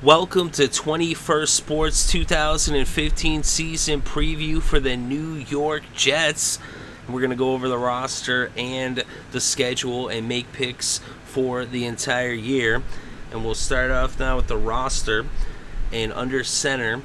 Welcome to 21st Sports 2015 season preview for the New York Jets. We're going to go over the roster and the schedule and make picks for the entire year. And we'll start off now with the roster. And under center,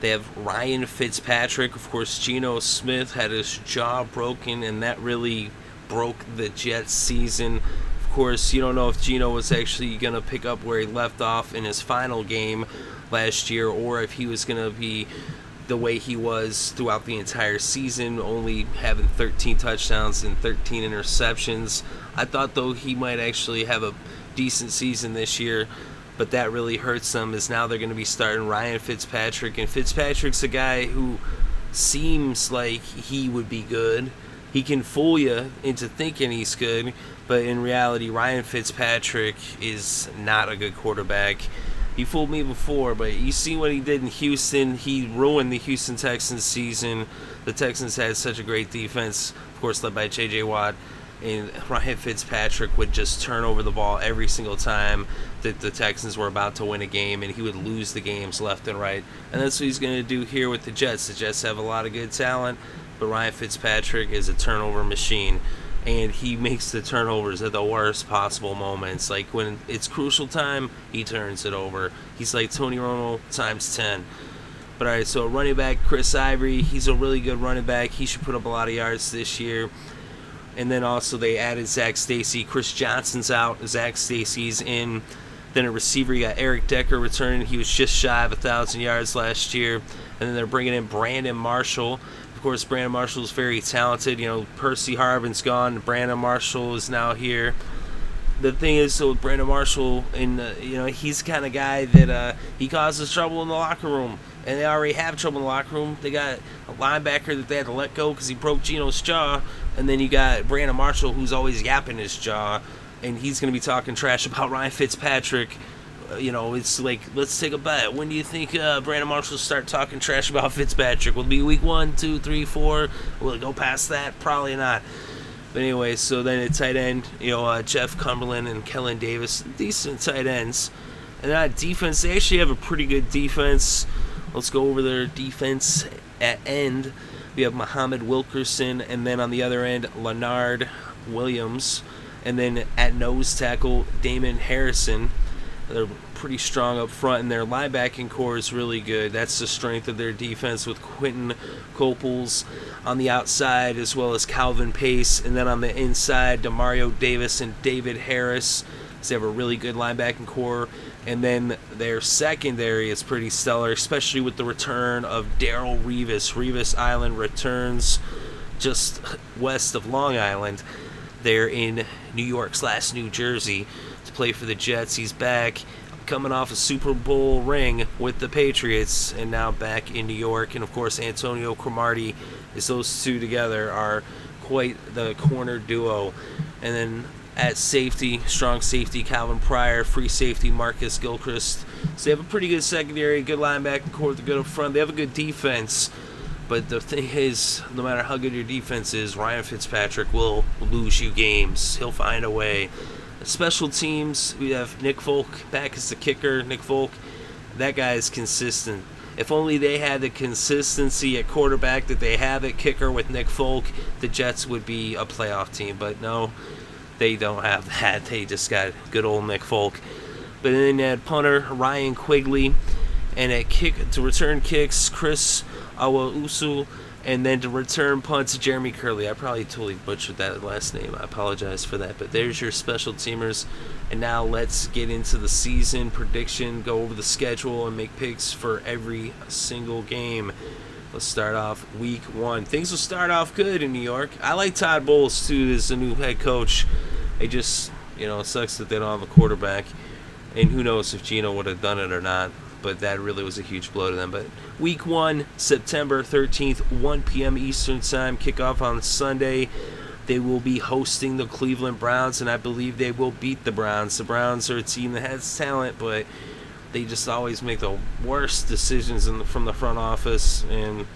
they have Ryan Fitzpatrick. Of course, Geno Smith had his jaw broken, and that really broke the Jets season. Of course, you don't know if Geno was actually going to pick up where he left off in his final game last year, or if he was going to be the way he was throughout the entire season, only having 13 touchdowns and 13 interceptions. I thought, though, he might actually have a decent season this year, but that really hurts them, as now they're going to be starting Ryan Fitzpatrick, and Fitzpatrick's a guy who seems like he would be good. He can fool you into thinking he's good, but in reality, Ryan Fitzpatrick is not a good quarterback. He fooled me before, but you see what he did in Houston. He ruined the Houston Texans season. The Texans had such a great defense, of course, led by J.J. Watt, and Ryan Fitzpatrick would just turn over the ball every single time that the Texans were about to win a game, and he would lose the games left and right. And that's what he's going to do here with the Jets. The Jets have a lot of good talent, but Ryan Fitzpatrick is a turnover machine, and he makes the turnovers at the worst possible moments. Like when it's crucial time, he turns it over. He's like Tony Romo times 10. But all right, so running back Chris Ivory, he's a really good running back. He should put up a lot of yards this year. And then also they added Zach Stacy. Chris Johnson's out. Zach Stacy's in. Then a receiver, you got Eric Decker returning. He was just shy of 1,000 yards last year. And then they're bringing in Brandon Marshall. Of course, Brandon Marshall is very talented. Percy Harvin's gone. Brandon Marshall is now here. The thing is, so with Brandon Marshall, he's the kind of guy that he causes trouble in the locker room. And they already have trouble in the locker room. They got a linebacker that they had to let go because he broke Geno's jaw. And then you got Brandon Marshall, who's always yapping his jaw. And he's going to be talking trash about Ryan Fitzpatrick. It's like, let's take a bet. When do you think Brandon Marshall will start talking trash about Fitzpatrick? Will it be week 1, 2, 3, 4? Will it go past that? Probably not. But anyway, so then at tight end, Jeff Cumberland and Kellen Davis, decent tight ends. And that defense, they actually have a pretty good defense. Let's go over their defense at end. We have Muhammad Wilkerson, and then on the other end, Leonard Williams. And then at nose tackle, Damon Harrison. They're pretty strong up front, and their linebacking core is really good. That's the strength of their defense, with Quentin Coples on the outside, as well as Calvin Pace. And then on the inside, Demario Davis and David Harris. So they have a really good linebacking core. And then their secondary is pretty stellar, especially with the return of Darrelle Revis. Revis Island returns just west of Long Island. They're in New York/New Jersey to play for the Jets. He's back, coming off a Super Bowl ring with the Patriots, and now back in New York. And of course, Antonio Cromartie, as those two together are quite the corner duo. And then at safety, strong safety Calvin Pryor, free safety Marcus Gilchrist. So they have a pretty good secondary, good linebacking core, they're good up front. They have a good defense. But the thing is, no matter how good your defense is, Ryan Fitzpatrick will lose you games. He'll find a way. Special teams, we have Nick Folk back as the kicker. Nick Folk, that guy is consistent. If only they had the consistency at quarterback that they have at kicker with Nick Folk, the Jets would be a playoff team. But no, they don't have that. They just got good old Nick Folk. But then at punter, Ryan Quigley. And at kick, to return kicks, Chris Awausu, and then to return punts, Jeremy Curley. I probably totally butchered that last name. I apologize for that. But there's your special teamers. And now let's get into the season prediction, go over the schedule, and make picks for every single game. Let's start off week 1. Things will start off good in New York. I like Todd Bowles, too, as the new head coach. It just, it sucks that they don't have a quarterback. And who knows if Geno would have done it or not. But that really was a huge blow to them. But week 1, September 13th, 1 p.m. Eastern Time, kickoff on Sunday. They will be hosting the Cleveland Browns, and I believe they will beat the Browns. The Browns are a team that has talent, but they just always make the worst decisions from the front office. And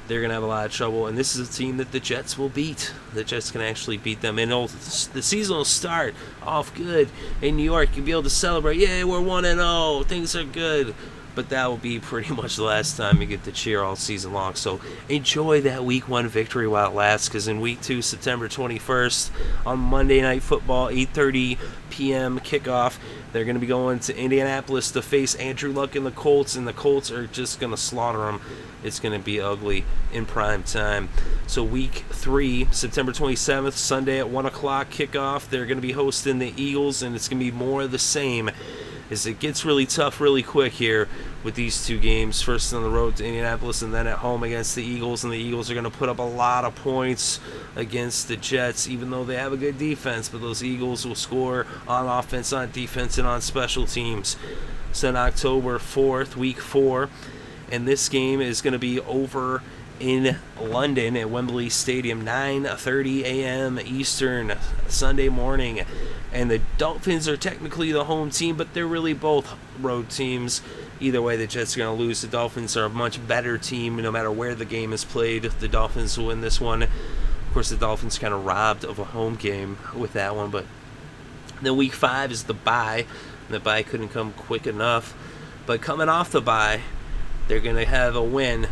they're going to have a lot of trouble. And this is a team that the Jets will beat. The Jets can actually beat them. And the season will start off good in New York. You'll be able to celebrate. Yeah, we're 1-0. Things are good. But that will be pretty much the last time you get to cheer all season long. So enjoy that Week 1 victory while it lasts, because in Week 2, September 21st, on Monday Night Football, 8:30 p.m. kickoff, they're going to be going to Indianapolis to face Andrew Luck and the Colts, and the Colts are just going to slaughter them. It's going to be ugly in prime time. So Week 3, September 27th, Sunday at 1 o'clock kickoff, they're going to be hosting the Eagles, and it's going to be more of the same. As it gets really tough really quick here with these two games. First on the road to Indianapolis and then at home against the Eagles. And the Eagles are going to put up a lot of points against the Jets, even though they have a good defense. But those Eagles will score on offense, on defense, and on special teams. So on October 4th, Week 4. And this game is going to be over in London at Wembley Stadium, 9:30 a.m. Eastern, Sunday morning. And the Dolphins are technically the home team, but they're really both road teams. Either way, the Jets are going to lose. The Dolphins are a much better team no matter where the game is played. The Dolphins will win this one. Of course, the Dolphins kind of robbed of a home game with that one. But then Week 5 is the bye. And the bye couldn't come quick enough. But coming off the bye, they're going to have a win.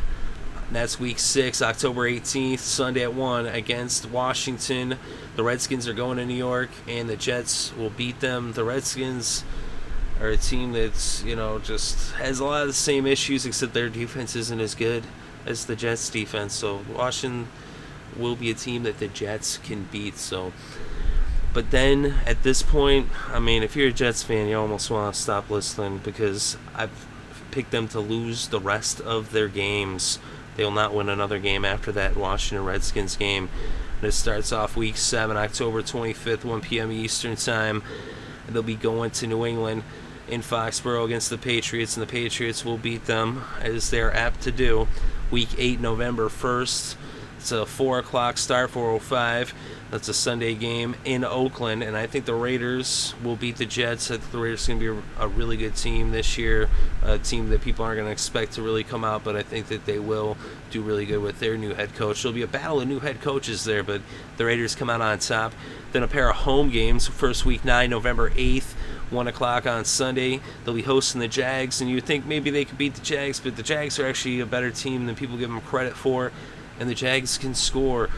And that's Week 6, October 18th, Sunday at 1 against Washington. The Redskins are going to New York, and the Jets will beat them. The Redskins are a team that's, just has a lot of the same issues, except their defense isn't as good as the Jets' defense. So Washington will be a team that the Jets can beat. But then at this point, if you're a Jets fan, you almost want to stop listening, because I've picked them to lose the rest of their games. They will not win another game after that Washington Redskins game. And it starts off Week 7, October 25th, 1 p.m. Eastern Time. And they'll be going to New England in Foxborough against the Patriots, and the Patriots will beat them, as they're apt to do. Week 8, November 1st. It's a 4 o'clock start, 4:05. That's a Sunday game in Oakland, and I think the Raiders will beat the Jets. I think the Raiders are going to be a really good team this year, a team that people aren't going to expect to really come out, but I think that they will do really good with their new head coach. There'll be a battle of new head coaches there, but the Raiders come out on top. Then a pair of home games. First Week 9, November 8th, 1 o'clock on Sunday. They'll be hosting the Jags, and you would think maybe they could beat the Jags, but the Jags are actually a better team than people give them credit for, and the Jags can score.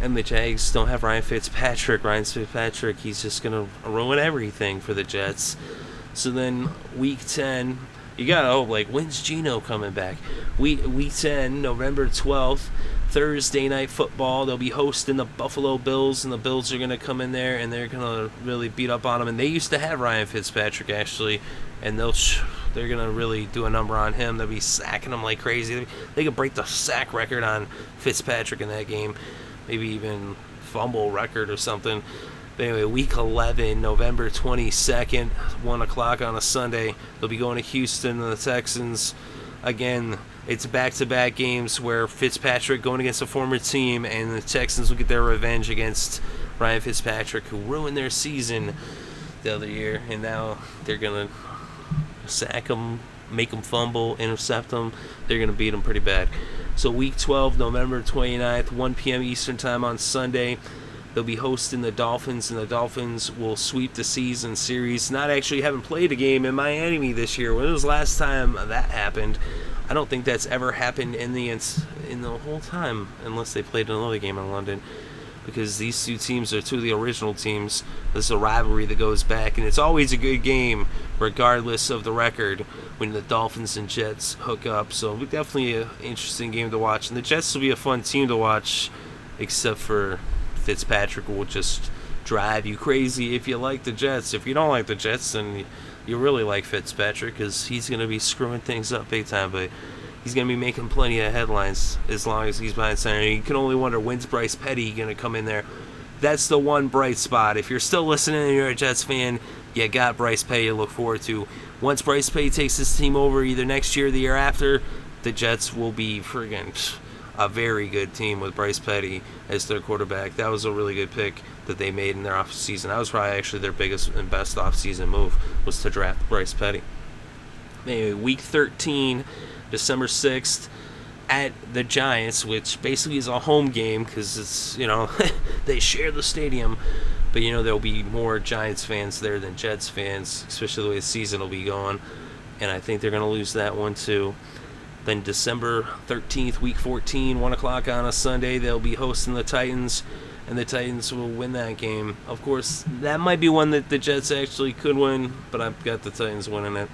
And the Jags don't have Ryan Fitzpatrick. He's just going to ruin everything for the Jets. So then Week 10, you got to hope, when's Geno coming back? Week 10, November 12th, Thursday Night Football. They'll be hosting the Buffalo Bills, and the Bills are going to come in there, and they're going to really beat up on them. And they used to have Ryan Fitzpatrick, actually, and they're going to really do a number on him. They'll be sacking him like crazy. They could break the sack record on Fitzpatrick in that game. Maybe even fumble record or something. But anyway, Week 11, November 22nd, 1 o'clock on a Sunday. They'll be going to Houston and the Texans. Again, it's back-to-back games where Fitzpatrick going against a former team, and the Texans will get their revenge against Ryan Fitzpatrick, who ruined their season the other year. And now they're going to sack him, make him fumble, intercept him. They're going to beat him pretty bad. So Week 12, November 29th, 1 p.m. Eastern Time on Sunday. They'll be hosting the Dolphins, and the Dolphins will sweep the season series. Not actually having played a game in Miami this year. When was the last time that happened? I don't think that's ever happened in the whole time, unless they played another game in London. Because these two teams are two of the original teams. This is a rivalry that goes back, and it's always a good game, regardless of the record, when the Dolphins and Jets hook up. So definitely an interesting game to watch. And the Jets will be a fun team to watch, except for Fitzpatrick will just drive you crazy if you like the Jets. If you don't like the Jets, then you really like Fitzpatrick, because he's going to be screwing things up big time. But he's going to be making plenty of headlines as long as he's behind center. You can only wonder, when's Bryce Petty going to come in there? That's the one bright spot. If you're still listening and you're a Jets fan, you got Bryce Petty to look forward to. Once Bryce Petty takes this team over, either next year or the year after, the Jets will be friggin' a very good team with Bryce Petty as their quarterback. That was a really good pick that they made in their offseason. That was probably actually their biggest and best offseason move, was to draft Bryce Petty. Anyway, Week 13, December 6th, at the Giants, which basically is a home game because it's, they share the stadium. But, there'll be more Giants fans there than Jets fans, especially the way the season will be going. And I think they're going to lose that one too. Then December 13th, week 14, 1 o'clock on a Sunday, they'll be hosting the Titans, and the Titans will win that game. Of course, that might be one that the Jets actually could win, but I've got the Titans winning it.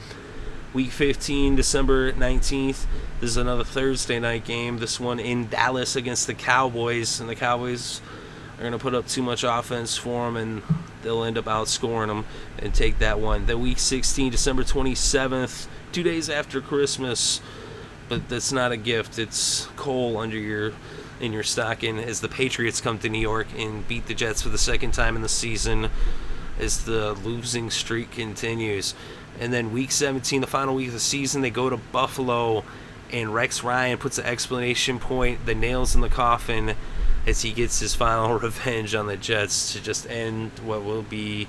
Week 15, December 19th, this is another Thursday night game. This one in Dallas against the Cowboys, and the Cowboys are going to put up too much offense for them, and they'll end up outscoring them and take that one. Then week 16, December 27th, 2 days after Christmas, but that's not a gift. It's coal in your stocking as the Patriots come to New York and beat the Jets for the second time in the season as the losing streak continues. And then week 17, the final week of the season, they go to Buffalo, and Rex Ryan puts an exclamation point, the nails in the coffin, as he gets his final revenge on the Jets to just end what will be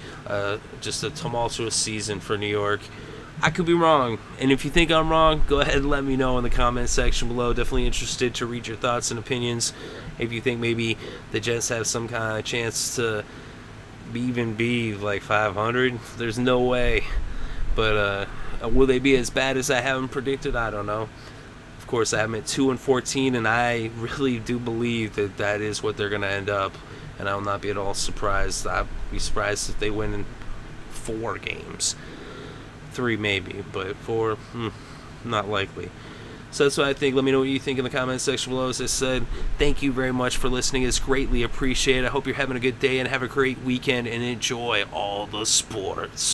just a tumultuous season for New York. I could be wrong, and if you think I'm wrong, go ahead and let me know in the comment section below. Definitely interested to read your thoughts and opinions. If you think maybe the Jets have some kind of chance to even be like 500, there's no way. But will they be as bad as I have them predicted? I don't know. Of course, I have them at 2-14, and I really do believe that is what they're going to end up. And I will not be at all surprised. I'd be surprised if they win in 4 games. 3 maybe, but 4, not likely. So that's what I think. Let me know what you think in the comment section below. As I said, thank you very much for listening. It's greatly appreciated. I hope you're having a good day and have a great weekend and enjoy all the sports.